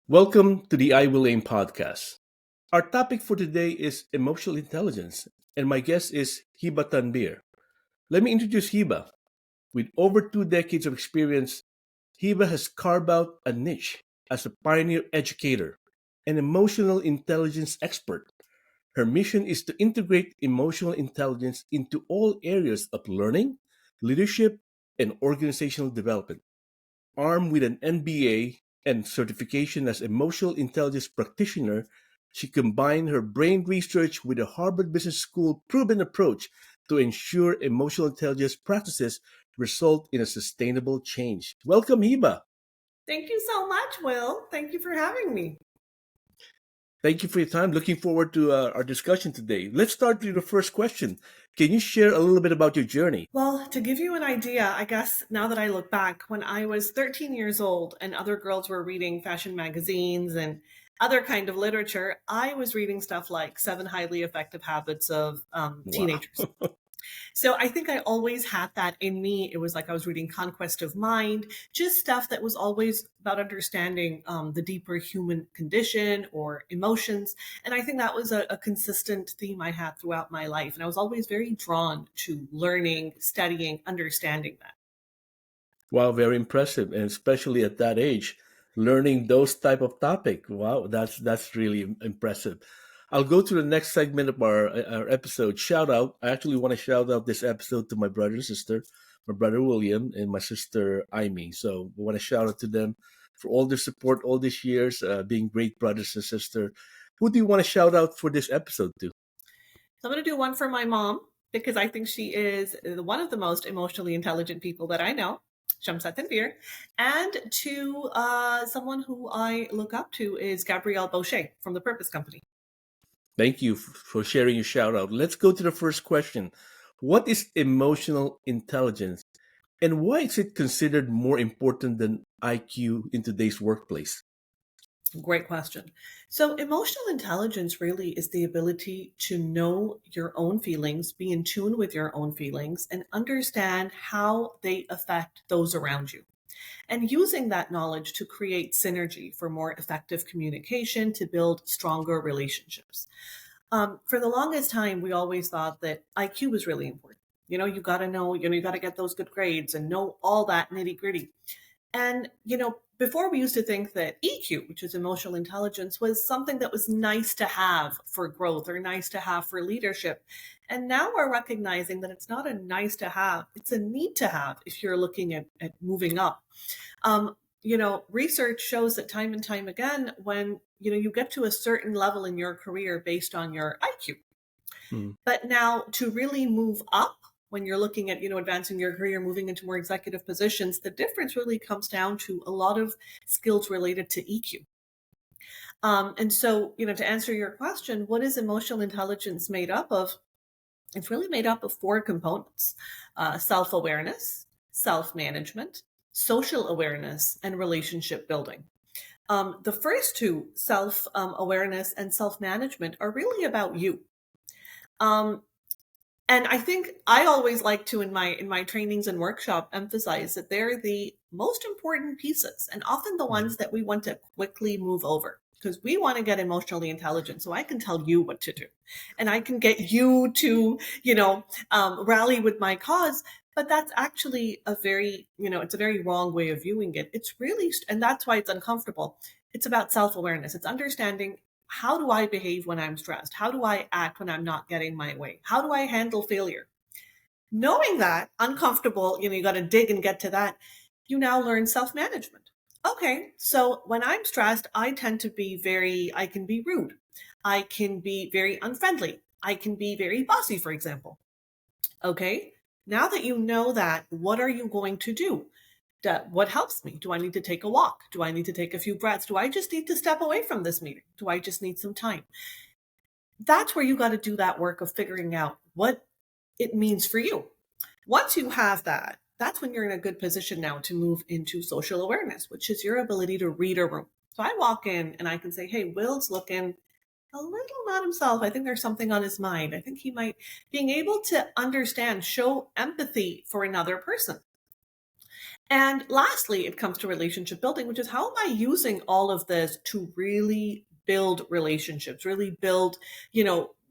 Welcome to the I Will Aim podcast. Our topic for today is emotional intelligence, and my guest is Hiba Tanvir. Let me introduce Hiba. With over 2 decades of experience, Hiba has carved out a niche as a pioneer educator and emotional intelligence expert. Her mission is to integrate emotional intelligence into all areas of learning, leadership, and organizational development. Armed with an MBA and certification as emotional intelligence practitioner, she combined her brain research with a Harvard Business School proven approach to ensure emotional intelligence practices result in a sustainable change. Welcome, Hiba. Thank you so much, Will. Thank you for having me. Thank you for your time. Looking forward to our discussion today. Let's start with the first question. Can you share a little bit about your journey? Well, to give you an idea, I guess now that I look back, when I was 13 years old and other girls were reading fashion magazines and other kind of literature, I was reading stuff like Seven Highly Effective Habits of Wow. Teenagers. So I think I always had that in me. It was like I was reading Conquest of Mind, just stuff that was always about understanding the deeper human condition or emotions. And I think that was a consistent theme I had throughout my life. And I was always very drawn to learning, studying, understanding that. Wow, very impressive, and especially at that age, learning those type of topic. Wow, that's really impressive. I'll go to the next segment of our episode. Shout out! I actually want to shout out this episode to my brother and sister, my brother William and my sister Amy. So I want to shout out to them for all their support all these years, being great brothers and sister. Who do you want to shout out for this episode to? So I'm going to do one for my mom because I think she is one of the most emotionally intelligent people that I know. Hiba Tanvir, and to someone who I look up to is Gabrielle Boucher from the Purpose Company. Thank you for sharing your shout out. Let's go to the first question. What is emotional intelligence and why is it considered more important than IQ in today's workplace? Great question. So, emotional intelligence really is the ability to know your own feelings, be in tune with your own feelings, and understand how they affect those around you. And using that knowledge to create synergy for more effective communication, to build stronger relationships. For the longest time, we always thought that IQ was really important. You got to know, you got to get those good grades and know all that nitty gritty. And, before we used to think that EQ, which is emotional intelligence, was something that was nice to have for growth or nice to have for leadership. And now we're recognizing that it's not a nice to have, it's a need to have if you're looking at moving up. Research shows that time and time again, when, you get to a certain level in your career based on your IQ. Hmm. But now to really move up, when you're looking at, advancing your career, moving into more executive positions, the difference really comes down to a lot of skills related to EQ. And so, to answer your question, what is emotional intelligence made up of? It's really made up of four components: self awareness, self management, social awareness, and relationship building. The first two, self awareness and self management, are really about you. Um, And I think I always like to in my trainings and workshop emphasize that they're the most important pieces and often the Hmm. ones that we want to quickly move over because we want to get emotionally intelligent so I can tell you what to do and I can get you to rally with my cause. But that's actually it's a very wrong way of viewing it. It's really, and that's why it's uncomfortable. It's about self-awareness. It's understanding, how do I behave when I'm stressed? How do I act when I'm not getting my way? How do I handle failure? Knowing that, uncomfortable, you got to dig and get to that. You now learn self management. Okay, so when I'm stressed, I can be rude. I can be very unfriendly. I can be very bossy, for example. Okay, now that you know that, what are you going to do? What helps me? Do I need to take a walk? Do I need to take a few breaths? Do I just need to step away from this meeting? Do I just need some time? That's where you got to do that work of figuring out what it means for you. Once you have that, that's when you're in a good position now to move into social awareness, which is your ability to read a room. So I walk in and I can say, hey, Will's looking a little not himself. I think there's something on his mind. I think he might, being able to understand, show empathy for another person. And lastly, it comes to relationship building, which is how am I using all of this to really build relationships, really build,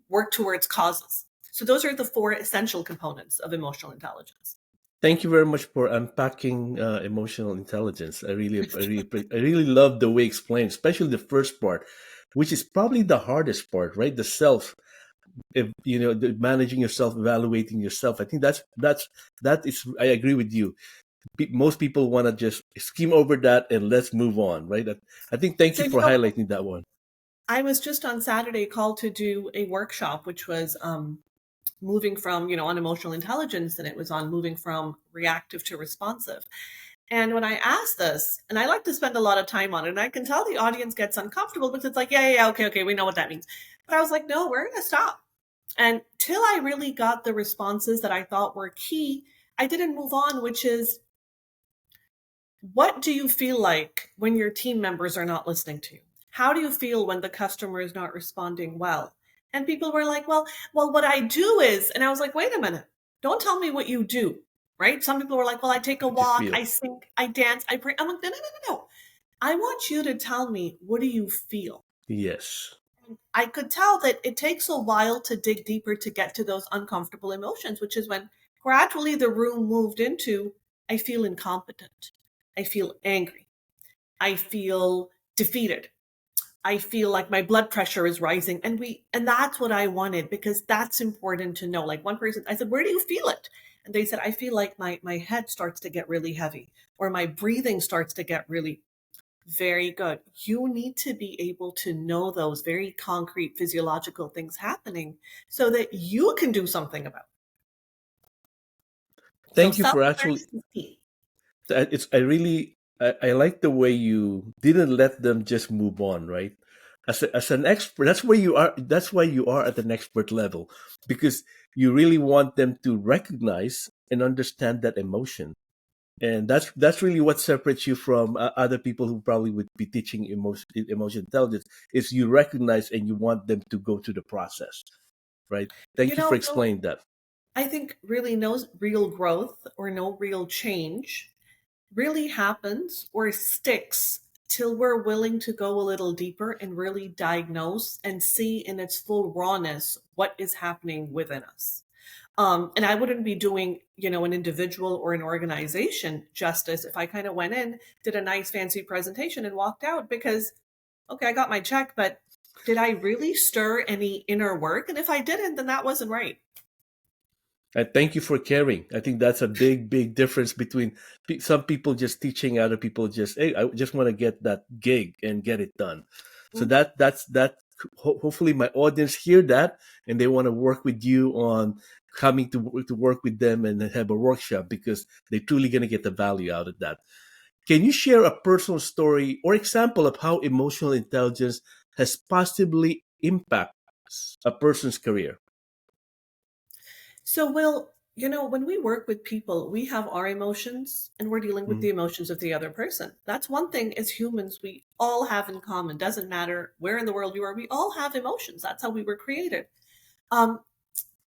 work towards causes. So those are the four essential components of emotional intelligence. Thank you very much for unpacking emotional intelligence. I really love the way you explained, especially the first part, which is probably the hardest part, right? The self, if, managing yourself, evaluating yourself. I think that is. I agree with you. Most people want to just skim over that and let's move on, right? I think. Thank So, you for highlighting that one. I was just on Saturday called to do a workshop, which was moving from, on emotional intelligence, and it was on moving from reactive to responsive. And when I asked this, and I like to spend a lot of time on it, and I can tell the audience gets uncomfortable because it's like, yeah, okay, we know what that means. But I was like, no, we're going to stop. And till I really got the responses that I thought were key, I didn't move on, which is, what do you feel like when your team members are not listening to you? How do you feel when the customer is not responding well? And people were like, well, what I do is, and I was like, wait a minute, don't tell me what you do, right? Some people were like, well, I take a What you walk, feel? I sing, I dance, I pray. I'm like, no. I want you to tell me, what do you feel? Yes. I could tell that it takes a while to dig deeper to get to those uncomfortable emotions, which is when gradually the room moved into, I feel incompetent. I feel angry. I feel defeated. I feel like my blood pressure is rising. And that's what I wanted, because that's important to know. Like one person, I said, where do you feel it? And they said, I feel like my head starts to get really heavy, or my breathing starts to get really. Very good. You need to be able to know those very concrete physiological things happening so that you can do something about it. So Thank you for actually. self-awareness is key. It's I like the way you didn't let them just move on, right? As an expert, that's where you are. That's why you are at an expert level, because you really want them to recognize and understand that emotion, and that's really what separates you from other people who probably would be teaching emotion intelligence. Is you recognize and you want them to go through the process, right? You Thank you for know, no, explaining that. I think really no real growth or no real change really happens or sticks till we're willing to go a little deeper and really diagnose and see in its full rawness what is happening within us. And I wouldn't be doing, an individual or an organization justice if I kind of went in, did a nice fancy presentation and walked out because, okay, I got my check, but did I really stir any inner work? And if I didn't, then that wasn't right. I thank you for caring. I think that's a big difference between some people just teaching, other people just, hey, I just want to get that gig and get it done. So Mhm. that. Hopefully, my audience hear that and they want to work with you on coming to work with them and have a workshop, because they're truly going to get the value out of that. Can you share a personal story or example of how emotional intelligence has positively impacted a person's career? So, Will, when we work with people, we have our emotions and we're dealing with Mm, the emotions of the other person. That's one thing as humans we all have in common. Doesn't matter where in the world you are, we all have emotions. That's how we were created. Um,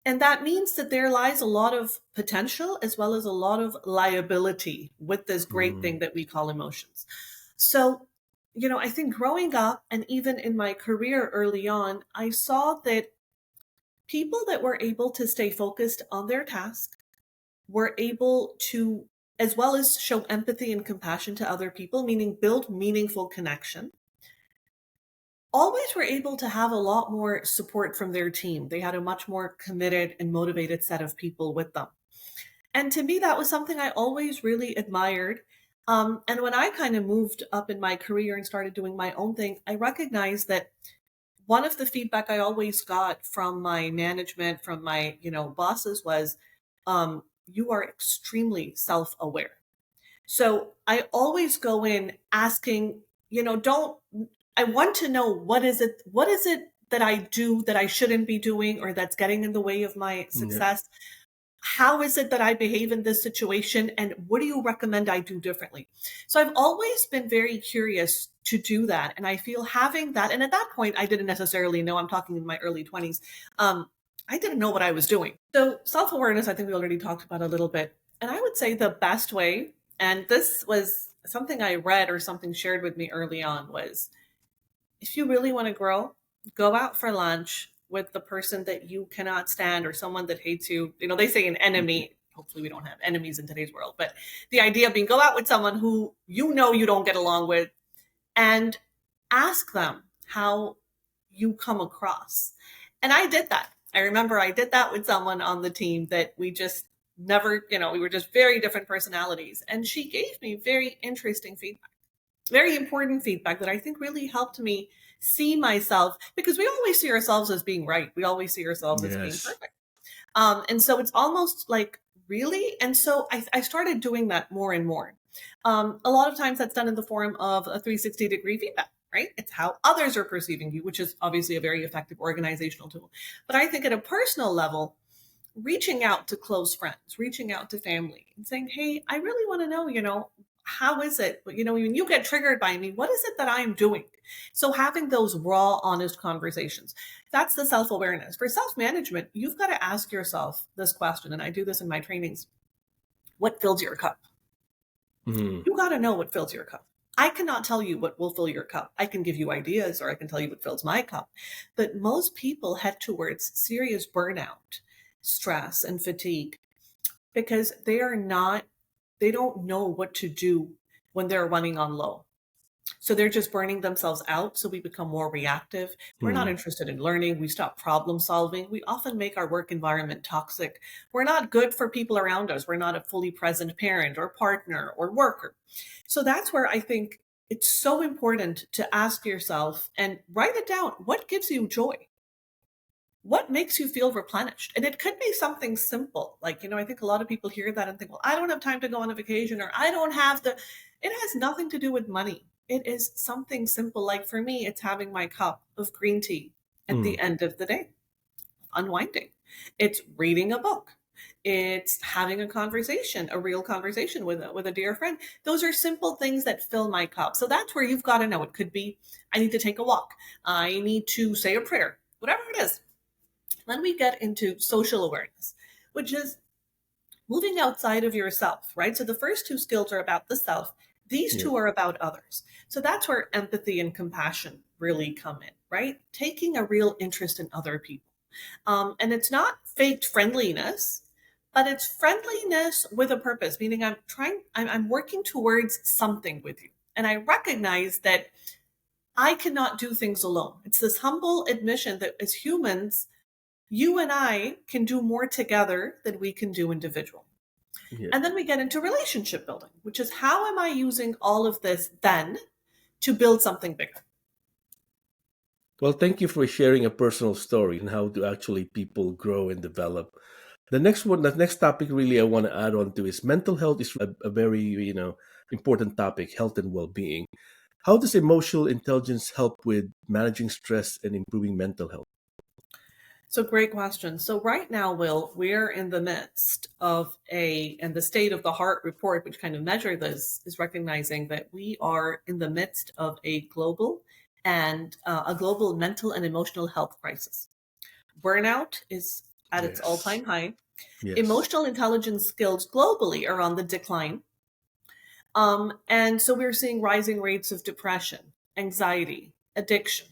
and that means that there lies a lot of potential as well as a lot of liability with this great mm, thing that we call emotions. So, I think growing up and even in my career early on, I saw that people that were able to stay focused on their task were able to, as well as show empathy and compassion to other people, meaning build meaningful connection, always were able to have a lot more support from their team. They had a much more committed and motivated set of people with them. And to me, that was something I always really admired. And when I kind of moved up in my career and started doing my own thing, I recognized that one of the feedback I always got from my management, from my, bosses was, you are extremely self-aware. So I always go in asking, don't, I want to know what is it that I do that I shouldn't be doing or that's getting in the way of my yeah. success? How is it that I behave in this situation? And what do you recommend I do differently? So I've always been very curious to do that. And I feel having that, and at that point, I didn't necessarily know, I'm talking in my early 20s. I didn't know what I was doing. So self awareness, I think we already talked about a little bit. And I would say the best way And this was something I read or something shared with me early on was if you really want to grow, go out for lunch with the person that you cannot stand or someone that hates you. You know, they say an enemy. Hopefully, we don't have enemies in today's world, but the idea of being go out with someone who you know you don't get along with and ask them how you come across. And I did that. I remember I did that with someone on the team that we just never, we were just very different personalities. And she gave me very interesting feedback, very important feedback that I think really helped me see myself because we always see ourselves as being right. We always see ourselves as being Yes. perfect. And so it's almost like, really? And so I started doing that more and more. A lot of times that's done in the form of a 360-degree feedback, right? It's how others are perceiving you, which is obviously a very effective organizational tool. But I think at a personal level, reaching out to close friends, reaching out to family and saying, hey, I really want to know, how is it, when you get triggered by me, what is it that I'm doing? So having those raw, honest conversations, that's the self-awareness. For self-management, you've got to ask yourself this question, and I do this in my trainings. What fills your cup? Mm. You got to know what fills your cup. I cannot tell you what will fill your cup. I can give you ideas or I can tell you what fills my cup. But most people head towards serious burnout, stress, and fatigue because they don't know what to do when they're running on low. So they're just burning themselves out. So we become more reactive. We're not Mm. interested in learning. We stop problem solving. We often make our work environment toxic. We're not good for people around us. We're not a fully present parent or partner or worker. So that's where I think it's so important to ask yourself and write it down. What gives you joy? What makes you feel replenished? And it could be something simple. Like, I think a lot of people hear that and think, well, I don't have time to go on a vacation or I don't have the, it has nothing to do with money. It is something simple. Like for me, it's having my cup of green tea at Mm. the end of the day, unwinding. It's reading a book. It's having a conversation, a real conversation with a dear friend. Those are simple things that fill my cup. So that's where you've got to know. It could be, I need to take a walk. I need to say a prayer, whatever it is. Then we get into social awareness, which is moving outside of yourself, right? So the first two skills are about the self. These Yeah. two are about others. So that's where empathy and compassion really come in, right? Taking a real interest in other people. And it's not faked friendliness, but it's friendliness with a purpose, meaning I'm working towards something with you. And I recognize that I cannot do things alone. It's this humble admission that as humans, you and I can do more together than we can do individually. Yeah. And then we get into relationship building, which is how am I using all of this then to build something bigger? Well, thank you for sharing a personal story and how do actually people grow and develop. The next topic really I want to add on to is mental health is a very, important topic, health and well-being. How does emotional intelligence help with managing stress and improving mental health? So great question. So right now, Will, we're in the midst of and the state of the heart report, which kind of measure this, is recognizing that we are in the midst of a global mental and emotional health crisis. Burnout is at its Yes. all-time high. Yes. Emotional intelligence skills globally are on the decline. And so we're seeing rising rates of depression, anxiety, addiction,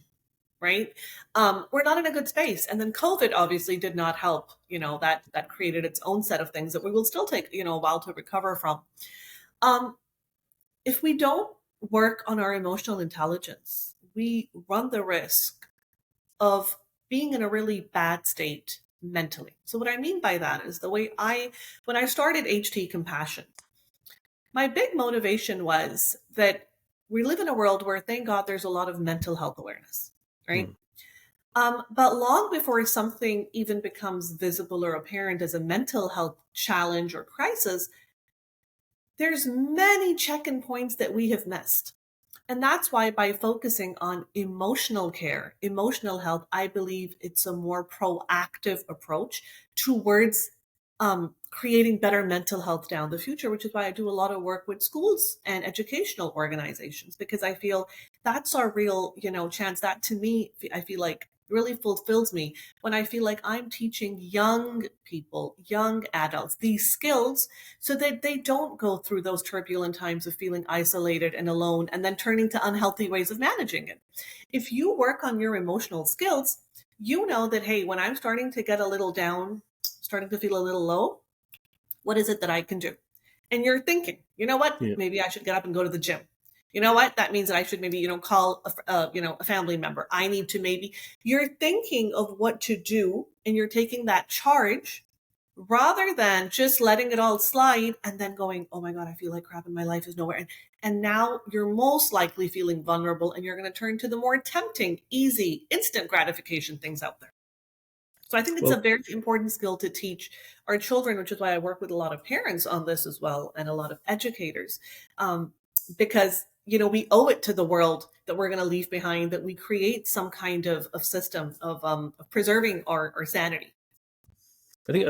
right? We're not in a good space. And then COVID obviously did not help, that created its own set of things that we will still take, a while to recover from. Um, if we don't work on our emotional intelligence, we run the risk of being in a really bad state mentally. So what I mean by that is when I started HT Compassion, my big motivation was that we live in a world where, thank God, there's a lot of mental health awareness, right? Mm. But long before something even becomes visible or apparent as a mental health challenge or crisis, there's many check-in points that we have missed. And that's why by focusing on emotional care, emotional health, I believe it's a more proactive approach towards creating better mental health down the future, which is why I do a lot of work with schools and educational organizations, because I feel that's our real, chance. That to me, I feel like really fulfills me when I feel like I'm teaching young people, young adults, these skills so that they don't go through those turbulent times of feeling isolated and alone and then turning to unhealthy ways of managing it. If you work on your emotional skills, you know that, hey, when I'm starting to get a little down, starting to feel a little low, what is it that I can do? And you're thinking, you know what? Yeah. Maybe I should get up and go to the gym. You know what? That means that I should maybe, call a family member. I need to maybe, you're thinking of what to do and you're taking that charge rather than just letting it all slide and then going, oh my God, I feel like crap and my life is nowhere. And now you're most likely feeling vulnerable and you're going to turn to the more tempting, easy, instant gratification things out there. So I think it's a Well, very important skill to teach our children, which is why I work with a lot of parents on this as well and a lot of educators, because we owe it to the world that we're going to leave behind that we create some kind of system of preserving our sanity. I think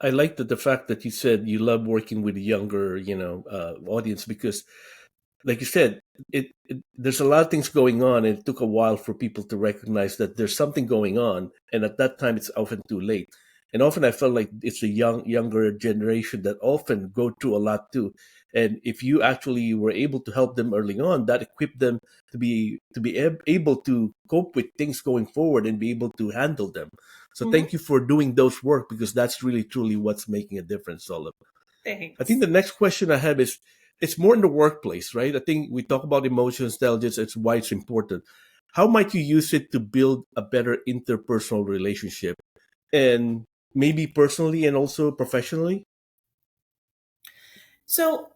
I like the fact that you said you love working with the younger, audience because, like you said, there's a lot of things going on, and it took a while for people to recognize that there's something going on, and at that time, it's often too late. And often, I felt like it's the younger generation that often go through a lot too. And if you actually were able to help them early on, that equipped them to be able to cope with things going forward and be able to handle them. So Hmm. thank you for doing those work because that's really truly what's making a difference, Olive. I think Thanks. the next question I have is it's more in the workplace, right? I think we talk about emotional intelligence, it's why it's important. How might you use it to build a better interpersonal relationship and maybe personally and also professionally? So,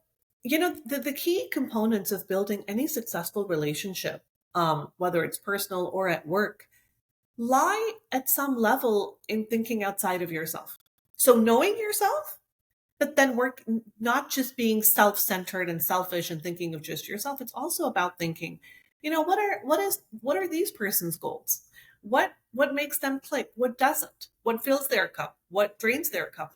the key components of building any successful relationship, whether it's personal or at work, lie at some level in thinking outside of yourself. So, knowing yourself, but then work not just being self-centered and selfish and thinking of just yourself. It's also about thinking, what are these person's goals? What makes them click? What doesn't? What fills their cup? What drains their cup?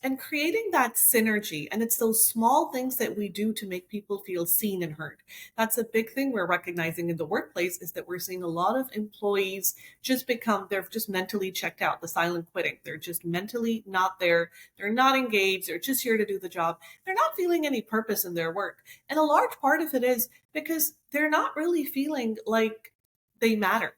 And creating that synergy. And it's those small things that we do to make people feel seen and heard. That's a big thing we're recognizing in the workplace is that we're seeing a lot of employees they're just mentally checked out, the silent quitting. They're just mentally not there. They're not engaged. They're just here to do the job. They're not feeling any purpose in their work. And a large part of it is because they're not really feeling like they matter.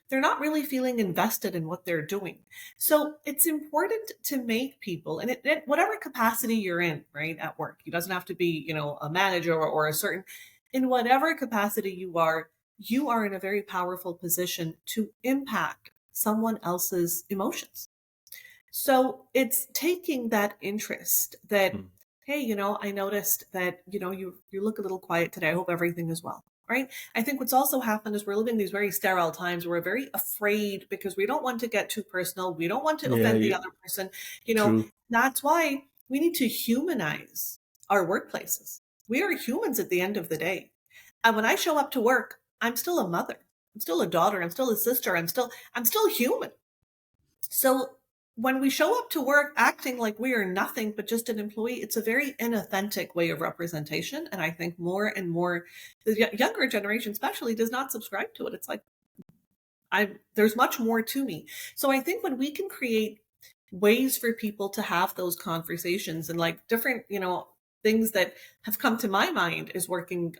They're not really feeling invested in what they're doing. So it's important to make people, and whatever capacity you're in, right, at work, it doesn't have to be, a manager or a certain, in whatever capacity you are in a very powerful position to impact someone else's emotions. So it's taking that interest that, Hmm. hey, I noticed that, you look a little quiet today. I hope everything is well. Right. I think what's also happened is we're living these very sterile times where we're very afraid because we don't want to get too personal. We don't want to Yeah, offend the yeah, other person. You know, true. that's why we need to humanize our workplaces. We are humans at the end of the day. And when I show up to work, I'm still a mother. I'm still a daughter. I'm still a sister. I'm still human. So when we show up to work acting like we are nothing but just an employee, it's a very inauthentic way of representation. And I think more and more, the younger generation especially does not subscribe to it. It's like, there's much more to me. So I think when we can create ways for people to have those conversations and like different, things that have come to my mind is working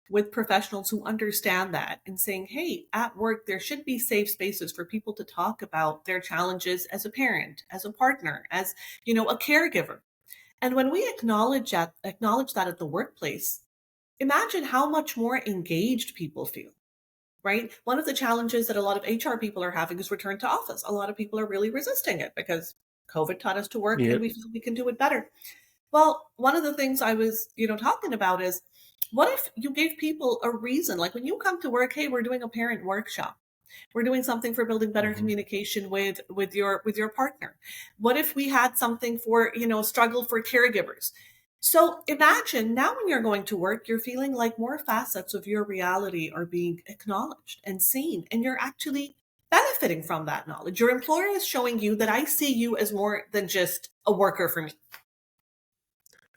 with professionals who understand that and saying, hey, at work, there should be safe spaces for people to talk about their challenges as a parent, as a partner, as, a caregiver. And when we acknowledge that at the workplace, imagine how much more engaged people feel, right? One of the challenges that a lot of HR people are having is return to office. A lot of people are really resisting it because COVID taught us to work Yeah. and we feel we can do it better. Well, one of the things I was, talking about is what if you gave people a reason? Like when you come to work, hey, we're doing a parent workshop. We're doing something for building better Hmm. communication with your partner. What if we had something for, struggle for caregivers? So imagine now when you're going to work, you're feeling like more facets of your reality are being acknowledged and seen, and you're actually benefiting from that knowledge. Your employer is showing you that I see you as more than just a worker for me.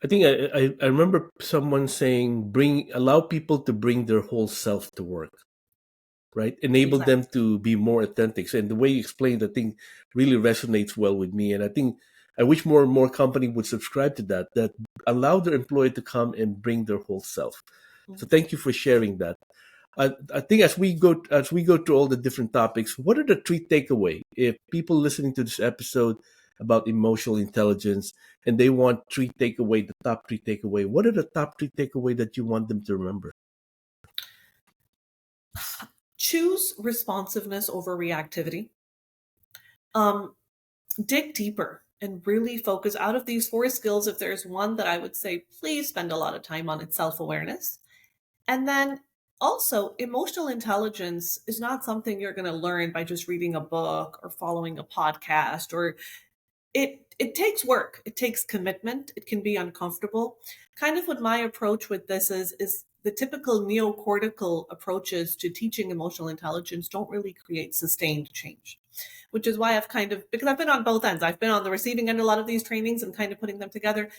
I think I remember someone saying, allow people to bring their whole self to work. right? Enable Exactly. them to be more authentic. And the way you explained, I think, really resonates well with me. And I think I wish more and more company would subscribe to that, that allow their employee to come and bring their whole self. So Mhm. thank you for sharing that. I think as we go through all the different topics, what are the three takeaway if people listening to this episode about emotional intelligence and they want the top three takeaway? What are the top three takeaway that you want them to remember? Choose responsiveness over reactivity. Um, Dig deeper and really focus out of these four skills. If there's one that I would say, please spend a lot of time on, it's self awareness. And then also, emotional intelligence is not something you're going to learn by just reading a book or following a podcast, or it takes work, it takes commitment, it can be uncomfortable. Kind of what my approach with this is the typical neocortical approaches to teaching emotional intelligence don't really create sustained change, which is why I've kind of, because I've been on both ends, I've been on the receiving end a lot of these trainings and kind of putting them together.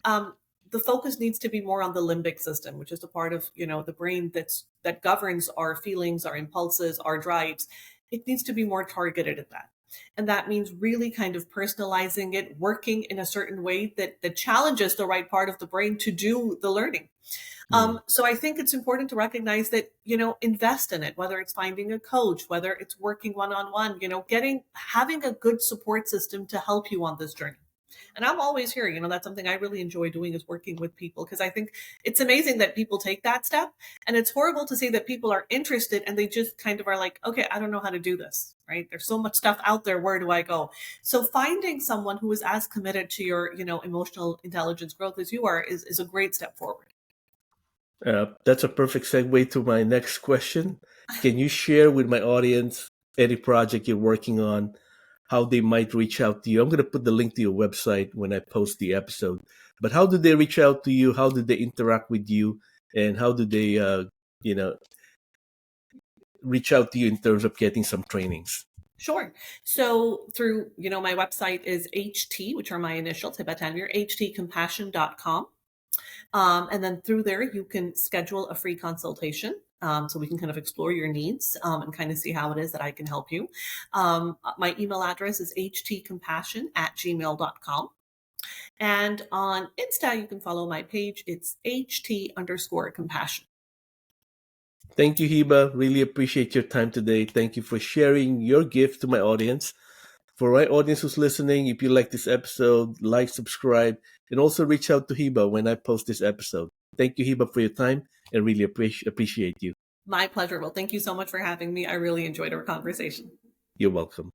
um, the focus needs to be more on the limbic system, which is the part of the brain that governs our feelings, our impulses, our drives. It needs to be more targeted at that, and that means really kind of personalizing it, working in a certain way that challenges the right part of the brain to do the learning. Mm. So I think it's important to recognize that, invest in it, whether it's finding a coach, whether it's working one on one, having a good support system to help you on this journey. And I'm always here, that's something I really enjoy doing, is working with people, because I think it's amazing that people take that step. And it's horrible to see that people are interested and they just kind of are like, okay, I don't know how to do this, right? There's so much stuff out there. Where do I go? So finding someone who is as committed to your, emotional intelligence growth as you are is a great step forward. That's a perfect segue to my next question. Can you share with my audience any project you're working on, how they might reach out to you? I'm going to put the link to your website when I post the episode. But how do they reach out to you? How do they interact with you? And how do they, you know, reach out to you in terms of getting some trainings? Sure. So through, my website is HT, which are my initials, Hiba Tanvir, htcompassion.com. And then through there, you can schedule a free consultation. So we can kind of explore your needs and kind of see how it is that I can help you. My email address is htcompassion@gmail.com. And on Insta, you can follow my page. It's ht_compassion. Thank you, Hiba. Really appreciate your time today. Thank you for sharing your gift to my audience. For my audience who's listening, if you like this episode, like, subscribe, and also reach out to Hiba when I post this episode. Thank you, Hiba, for your time and really appreciate you. My pleasure. Well, thank you so much for having me. I really enjoyed our conversation. You're welcome.